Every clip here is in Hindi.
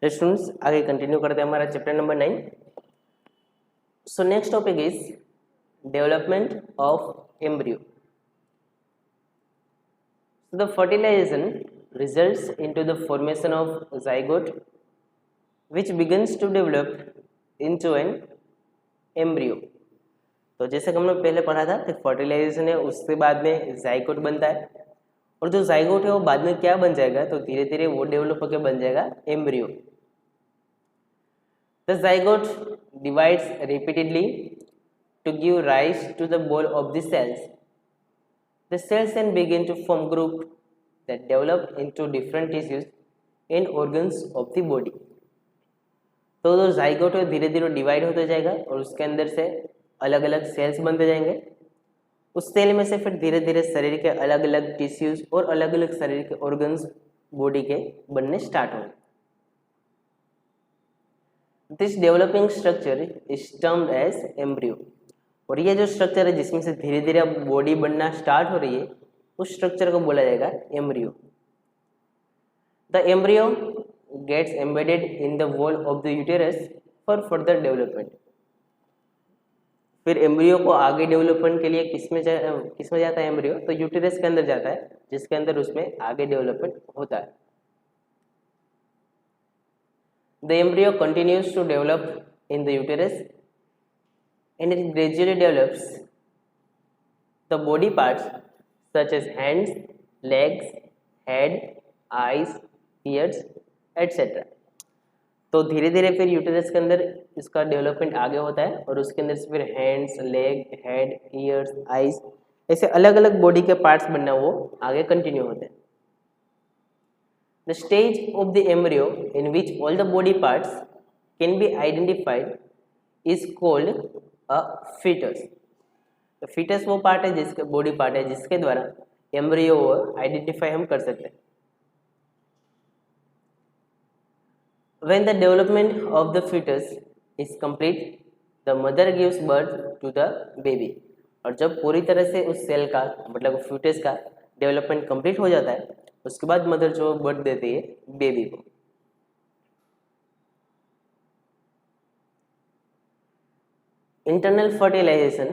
तो स्टूडेंट्स आगे कंटिन्यू करते हैं हमारा chapter number 9। So next topic is development of embryo. The fertilization results into the formation of zygote which begins to develop into an embryo। तो जैसे कि हमने पहले पढ़ा था कि फर्टिलाइजेशन है, उसके बाद में जाइगोट बनता है और जो जाइगोट है वो बाद में क्या बन जाएगा, तो धीरे धीरे वो डेवलप होकर बन जाएगा embryo. The zygote divides repeatedly to give rise to the ball of the cells. The cells then begin to form group that develop into different tissues and organs of the body। तो जो जाइगोट है धीरे धीरे डिवाइड होता जाएगा और उसके अंदर से अलग अलग सेल्स बनते जाएंगे। उस सेल में से फिर धीरे धीरे शरीर के अलग अलग टिश्यूज और अलग अलग शरीर के ऑर्गन्स बॉडी के बनने स्टार्ट होंगे। This developing structure is termed as embryo. और ये जो स्ट्रक्चर है जिसमें से धीरे धीरे अब बॉडी बनना स्टार्ट हो रही है, उस स्ट्रक्चर को बोला जाएगा embryo. The embryo gets embedded in the wall of the uterus for further development. फिर एम्ब्रियो को आगे डेवलपमेंट के लिए किसमें जाता है एम्ब्रियो, तो यूटेरस के अंदर जाता है, जिसके अंदर उसमें आगे डेवलपमेंट होता है। The embryo continues to develop in the uterus and it gradually develops the body parts such as hands, legs, head, eyes, ears, etc। तो धीरे धीरे फिर यूटेरस के अंदर इसका डेवलपमेंट आगे होता है और उसके अंदर से फिर hands, leg, head, years, eyes, ऐसे अलग अलग बॉडी के पार्ट्स बनना वो आगे कंटिन्यू होते हैं। The stage of the embryo in which all the body parts can be identified is called a fetus. तो फीटस वो पार्ट है जिसके बॉडी पार्ट है जिसके द्वारा एम्ब्रियो को आइडेंटिफाई हम कर सकते हैं। When the development of the fetus is complete, the mother gives birth to the baby। और जब पूरी तरह से उस सेल का मतलब फीटस का डेवलपमेंट कंप्लीट हो जाता है, उसके बाद मदर जो बर्थ देती है बेबी को। Internal fertilization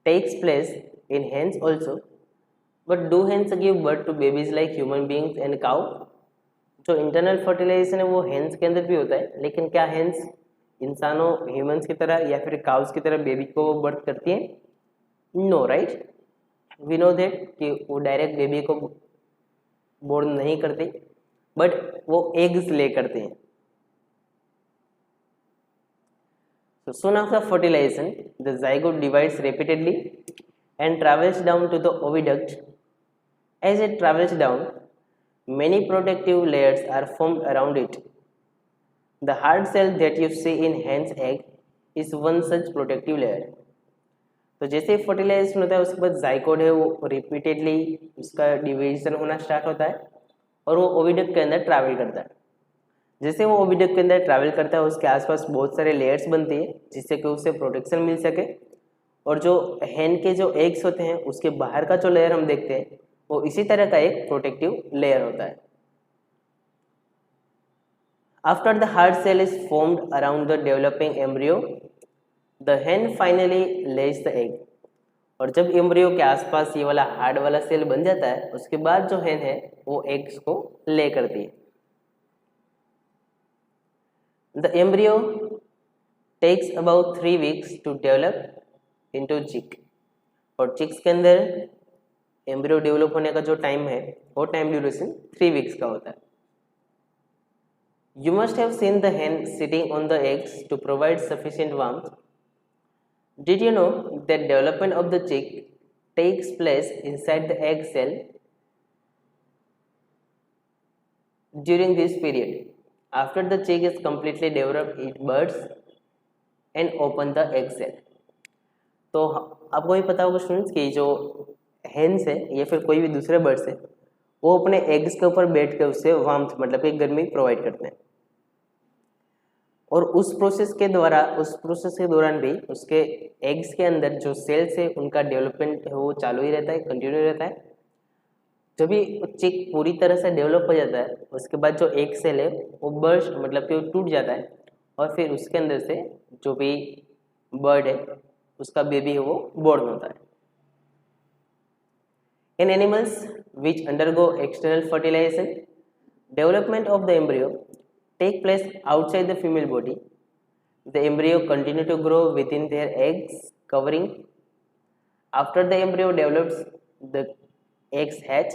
takes place in hens also, but do hens give birth to babies like human beings and cow? जो इंटरनल फर्टिलाइजेशन है वो हेंस के अंदर भी होता है, लेकिन क्या हेंस इंसानों ह्यूमंस की तरह या फिर काउस की तरह बेबी को बर्थ करती है? No, right. We know that कि वो डायरेक्ट बेबी को बोर्न नहीं करती, बट वो एग्स ले करते हैं। So soon after fertilization, the zygote divides repeatedly and travels down to the oviduct. As it travels down, many protective layers are formed around it. The hard cell that you see in hen's egg is one such protective layer। तो जैसे फर्टिलाइजेशन होता है उसके बाद जाइगोट है वो रिपीटेडली उसका डिवीजन होना स्टार्ट होता है और वो ओविडक्ट के अंदर ट्रैवल करता है। जैसे वो ओविडक्ट के अंदर ट्रैवल करता है उसके आसपास बहुत सारे लेयर्स बनती है जिससे कि उसे प्रोटेक्शन मिल सके। और जो हैन के जो एग्स होते हैं उसके बाहर का जो लेयर हम देखते हैं वो इसी तरह का एक प्रोटेक्टिव लेयर होता है। After the hard shell is formed around the developing embryo, the hen finally lays the egg. और जब एम्ब्रियो के आसपास ये वाला हार्ड वाला सेल बन जाता है उसके बाद जो हैन है वो एग्स को ले करती है। The embryo takes about 3 weeks to develop into chick। और चिक्स के अंदर एम्ब्रियो डेवलप होने का जो टाइम है वो टाइम ड्यूरेशन 3 वीक्स का होता है। You must have seen the hen sitting on the eggs to provide sufficient warmth। Did you know that development of the chick takes place inside the egg cell during this period? After the chick is completely developed, it buds and open the egg cell। तो आपको भी पता होगा स्टूडेंट्स कि जो हेन्स है या फिर कोई भी दूसरे बर्ड्स है वो अपने एग्स के ऊपर बैठ कर उससे वार्मथ मतलब कि गर्मी प्रोवाइड करते हैं। और उस प्रोसेस के दौरान भी उसके एग्स के अंदर जो सेल्स है उनका डेवलपमेंट है वो चालू ही रहता है, कंटिन्यू रहता है। जब भी चिक पूरी तरह से डेवलप हो जाता है उसके बाद जो एक सेल है वो बर्स्ट मतलब कि वो टूट जाता है और फिर उसके अंदर से जो भी बर्ड है उसका बेबी है वो बोर्न होता है। In animals which undergo external fertilization development of the embryo take place outside the female body. The embryo continue to grow within their eggs covering. After the embryo develops, the eggs hatch.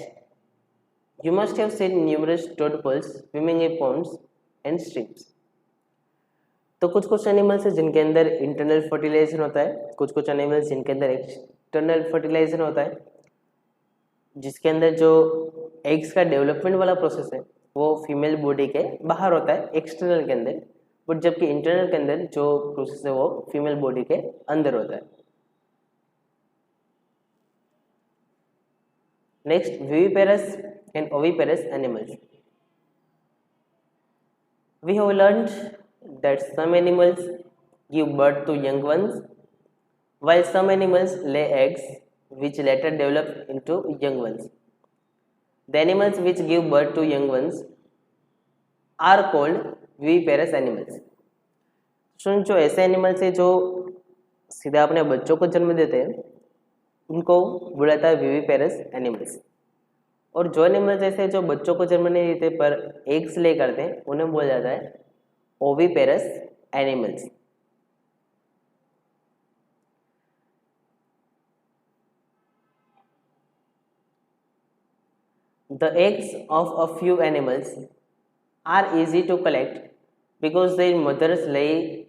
You must have seen numerous tadpoles swimming in ponds and streams. तो कुछ कुछ एनिमल्स है जिनके अंदर इंटरनल फर्टिलाइजेशन होता है, कुछ कुछ एनिमल्स जिनके अंदर एक्सटर्नल फर्टिलाइजेशन होता है, जिसके अंदर जो एग्स का डेवलपमेंट वाला प्रोसेस है वो फीमेल बॉडी के बाहर होता है एक्सटर्नल के अंदर, बट जबकि इंटरनल के अंदर जो प्रोसेस है वो फीमेल बॉडी के अंदर होता है। Next, viviparous and oviparous animals. We have learned that some animals give birth to young ones while some animals lay eggs which later develop into young ones. The animals which give birth to young ones are called viviparous animals. सुन, जो ऐसे एनिमल्स है जो सीधा अपने बच्चों को जन्म देते हैं उनको बोला जाता है विविपेरस एनिमल्स, और जो एनिमल्स ऐसे जो बच्चों को जन्म नहीं देते पर एग्स ले करते हैं उन्हें बोला जाता है oviparous animals. The eggs of a few animals are easy to collect because their mothers lay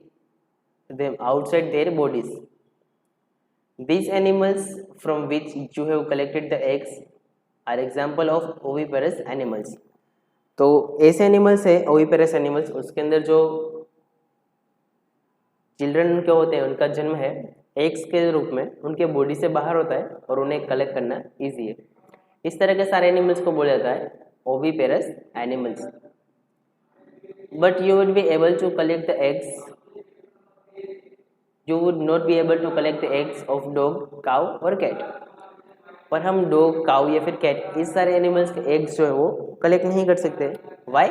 them outside their bodies. These animals from which you have collected the eggs are example of oviparous animals. तो ऐसे एनिमल्स है ओविपेरस एनिमल्स, उसके अंदर जो चिल्ड्रन उनके होते हैं उनका जन्म है एग्स के रूप में उनके बॉडी से बाहर होता है और उन्हें कलेक्ट करना ईजी है। इस तरह के सारे एनिमल्स को बोला जाता है oviparous animals. But you would be able to collect the eggs, you would not be able to collect the eggs of dog, cow और कैट। पर हम डॉग, काउ या फिर कैट इस सारे एनिमल्स के एग्स जो है वो कलेक्ट नहीं कर सकते। Why?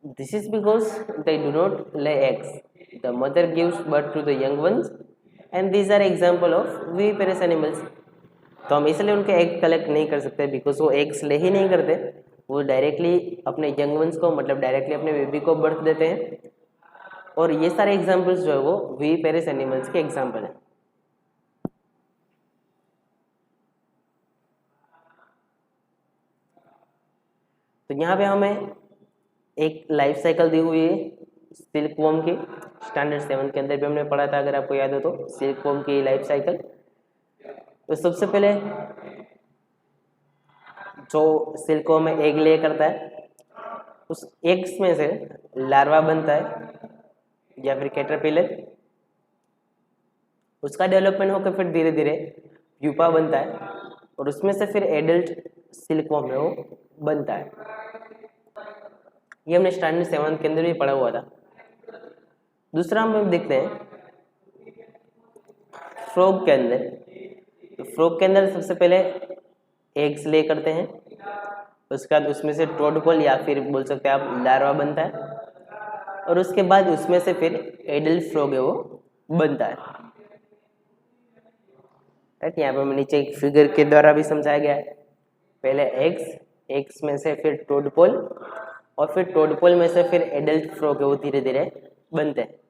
This is because they do not lay eggs, the mother gives birth to the young ones and these are example of viviparous animals. तो हम इसलिए उनके एग कलेक्ट नहीं कर सकते बिकॉज वो एग्स ले ही नहीं करते, वो डायरेक्टली अपने यंग वंस को मतलब डायरेक्टली अपने बेबी को बर्थ देते हैं, और ये सारे एग्जांपल्स जो है वो विविपेरस एनिमल्स के एग्जांपल हैं। तो यहाँ पे हमें एक लाइफ साइकिल दी हुई है सिल्क वॉर्म की, स्टैंडर्ड 7 के अंदर भी हमने पढ़ा था अगर आपको याद हो तो, सिल्क वॉर्म की लाइफ साइकिल। तो सबसे पहले जो सिल्क वॉर्म में एग ले करता है, उस एग्स में से लार्वा बनता है या फिर कैटरपिलर, उसका डेवलपमेंट होकर फिर धीरे धीरे प्यूपा बनता है और उसमें से फिर एडल्ट सिल्क वॉर्म है वो बनता है। ये हमने स्टैंडर्ड 7 के अंदर भी पढ़ा हुआ था। दूसरा हम देखते हैं फ्रॉग के अंदर। तो फ्रॉग के अंदर सबसे पहले एग्स ले करते हैं, उसके बाद उसमें से टोडपोल या फिर बोल सकते हैं आप लार्वा बनता है, और उसके बाद उसमें से फिर एडल्ट फ्रॉग है वो बनता है। राइट, यहाँ पर नीचे एक फिगर के द्वारा भी समझाया गया है। पहले एग्स में से फिर टोडपोल, और फिर टोडपोल में से फिर एडल्ट फ्रॉग है वो धीरे धीरे बनते हैं।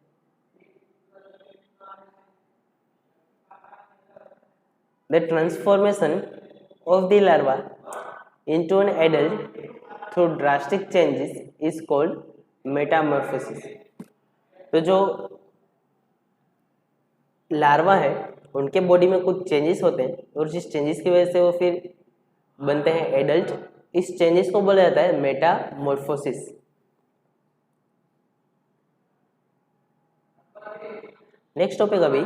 The transformation of the larva into an adult through drastic changes is called metamorphosis. तो जो लार्वा है उनके बॉडी में कुछ चेंजेस होते हैं और जिस चेंजेस की वजह से वो फिर बनते हैं एडल्ट, इस चेंजेस को बोला जाता है मेटामॉर्फोसिस। नेक्स्ट टॉपिक, अभी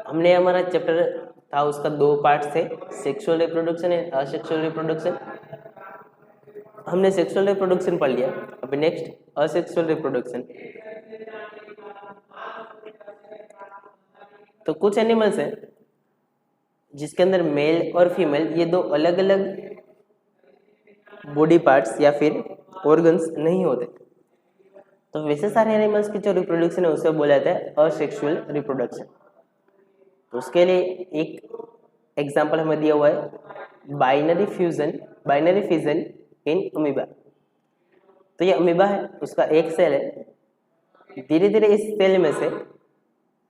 हमने हमारा चैप्टर था उसका 2 पार्ट थे, sexual reproduction and asexual reproduction. हमने सेक्सुअल रिप्रोडक्शन पढ़ लिया, अभी नेक्स्ट असेक्सुअल रिप्रोडक्शन। तो कुछ एनिमल्स हैं जिसके अंदर मेल और फीमेल ये दो अलग अलग बॉडी पार्ट्स या फिर ऑर्गन्स नहीं होते। तो वैसे सारे एनिमल्स की जो रिप्रोडक्शन है उसे बोला जाता है असेक्सुअल रिप्रोडक्शन। तो उसके लिए एक एग्जांपल हमें दिया हुआ है बाइनरी फिजन इन अमीबा। तो ये अमीबा है, उसका एक सेल है, धीरे धीरे इस सेल में से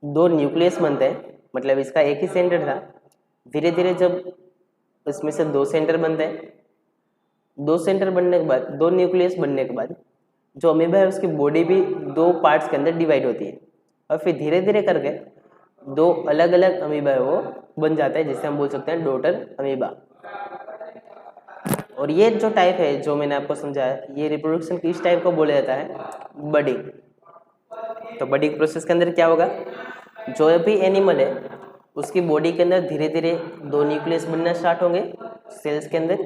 दो न्यूक्लियस बनते हैं, मतलब इसका एक ही सेंटर था, धीरे धीरे जब इसमें से दो सेंटर बनते हैं, दो सेंटर बनने के बाद, दो न्यूक्लियस बनने के बाद जो अमीबा है उसकी बॉडी भी दो पार्ट्स के अंदर डिवाइड होती है और फिर धीरे धीरे करके दो अलग अलग अमीबा है वो बन जाता है, जिसे हम बोल सकते हैं डॉटर अमीबा। और ये जो टाइप है जो मैंने आपको समझाया, ये रिप्रोडक्शन की इस टाइप को बोला जाता है बडिंग। तो बडिंग प्रोसेस के अंदर क्या होगा, जो भी एनिमल है उसकी बॉडी के अंदर धीरे धीरे दो न्यूक्लियस बनना स्टार्ट होंगे सेल्स के अंदर,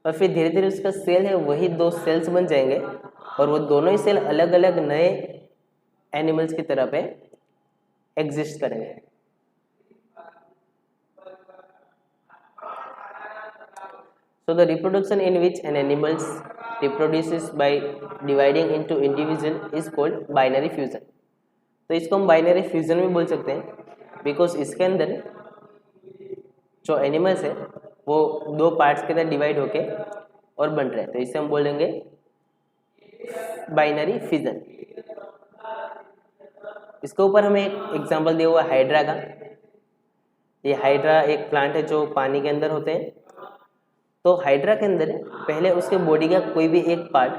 और फिर धीरे धीरे उसका सेल है वही दो सेल्स बन जाएंगे और वो दोनों ही सेल अलग अलग नए एनिमल्स की तरह पे एग्जिस्ट करेंगे। So the reproduction in which an animal reproduces by dividing into individual is called binary fusion। तो इसको हम बाइनरी फ्यूजन भी बोल सकते हैं, बिकॉज इसके अंदर जो एनिमल्स है वो दो पार्ट्स के अंदर डिवाइड होके और बन रहे हैं, तो इसे हम बोलेंगे बाइनरी फ्यूजन। इसके ऊपर हमें एक एग्जांपल दिया हुआ हाइड्रा का। ये हाइड्रा एक प्लांट है जो पानी के अंदर होते हैं। तो हाइड्रा के अंदर पहले उसके बॉडी का कोई भी एक पार्ट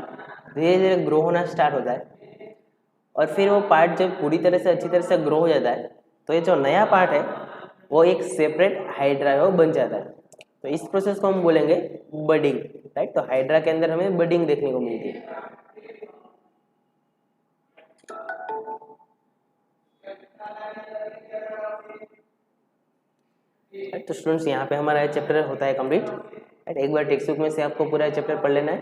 धीरे धीरे ग्रो होना स्टार्ट होता है और फिर वो पार्ट जब पूरी तरह से अच्छी तरह से ग्रो हो जाता है तो ये जो नया पार्ट है वो एक सेपरेट हाइड्रा है वो बन जाता है। तो इस प्रोसेस को हम बोलेंगे बडिंग, राइट। तो हाइड्रा के अंदर हमें बडिंग देखने को मिलती है। तो स्टूडेंट्स यहाँ पे हमारा चैप्टर होता है कंप्लीट। एक बार टेक्स्ट बुक में से आपको पूरा चैप्टर पढ़ लेना है।